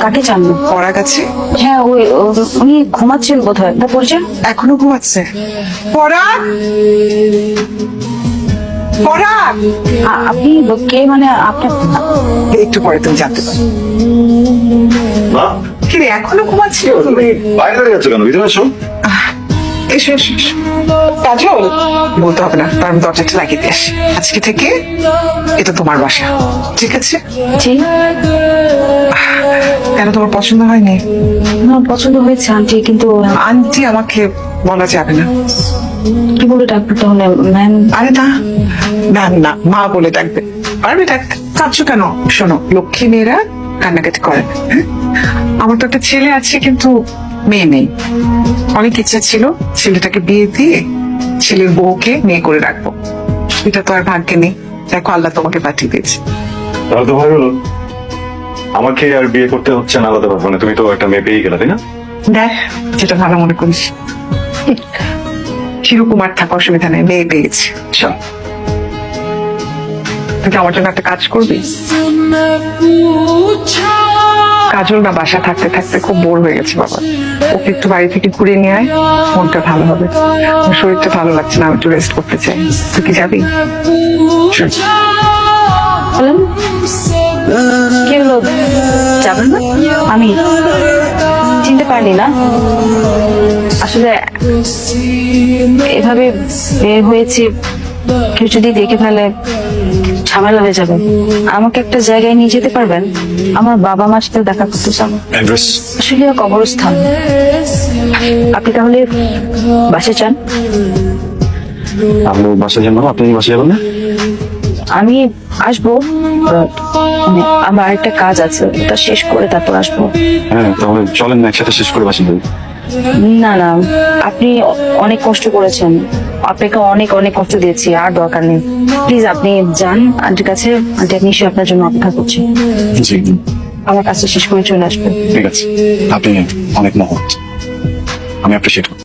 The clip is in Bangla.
কাকে চান? পড়া গেছে? হ্যাঁ উনি ঘুমাচ্ছেন বোধ হয়। বলছেন এখনো ঘুমাচ্ছে? পড়া পড়া আপনি কে? মানে আপনার একটু পরে তুমি জানতে পারো। মা, কিরে এখনো ঘুমাচ্ছিল? তুমি বাইরে দাঁড়িয়ে আছো কেন? ভিতরে এসো। এসো এসো এসো। কাজল বলতে হবে না, তার দরজাটা লাগিয়ে দিয়ে আসি। আজকে থেকে এটা তোমার বাসা, ঠিক আছে? জি কেন তোমার পছন্দ হয়নি? আমার পছন্দ হয়েছে আন্টি, কিন্তু আন্টি আমাকে বলা যাবে না। কি বলে ডাকবো তাহলে ম্যাম? আরে না, ম্যাম না, মা বলে ডাকবে। পারবে ডাকতে? কাঁদছো কেন? শোনো, লক্ষ্মী মেয়েরা কান্নাকাটি করে না, হ্যাঁ? আমার তো একটা ছেলে আছে কিন্তু মেয়ে নেই। অনেক ইচ্ছা ছিল ছেলেটাকে বিয়ে দিয়ে ছেলের বউকে মেয়ে করে রাখবো, এটা তো আর ভাগ্যে নেই। দেখো আল্লাহ তোমাকে পাঠিয়ে দিয়েছে। তাহলে তো ভালো হলো, আমাকে আর বিয়ে করতে হচ্ছে না আলাদা ভাবে। মানে তুমি তো একটা মেয়ে পেয়ে গেলে, তাই না? দেখ যেটা ভালো মনে করিস। চিরকুমার থাকা অসুবিধা নেই, মেয়ে পেয়েছি। চল, তুই আমার জন্য একটা কাজ করবি? কাজল না বাসা থাকতে থাকতে খুব বোর হয়ে গেছে বাবা, ওকে একটু বাড়ি থেকে ঘুরে নিয়ে আয়, মনটা ভালো হবে। আমার শরীরটা ভালো লাগছে না, আমি একটু রেস্ট করতে চাই। তুই কি যাবি? চল। বলেন কি হলো, যাবেন না? আমি চিনতে পারিনি না, আসলে এভাবে বের হয়েছি, কেউ যদি দেখে ফেলে ঝামেলা হয়ে যাবে। আমাকে একটা জায়গায় নিয়ে যেতে পারবেন? আমার বাবা মার সাথে দেখা করতে চান। অ্যাড্রেস? আসলে কবরস্থান। আপনি তাহলে বাসে চান? আমি বাসায় যাবো। আপনি বাসায় যাবেন না? আমি আসবো, মানে আমার একটা কাজ আছে, ওটা শেষ করে তারপর আসবো। হ্যাঁ, তাহলে চলেন না একসাথে শেষ করে বাসায় যাই। না না, আপনি অনেক কষ্ট করেছেন, আপনাকে অনেক অনেক কষ্ট দিয়েছি, আর দরকার নেই। প্লিজ আপনি যান আন্টির কাছে, আন্টি নিশ্চয়ই আপনার জন্য অপেক্ষা করছে। জি, আমার কাজটা শেষ করে চলে আসবে। ঠিক আছে। আপনি অনেক মহৎ, আমি অ্যাপ্রিসিয়েট করি।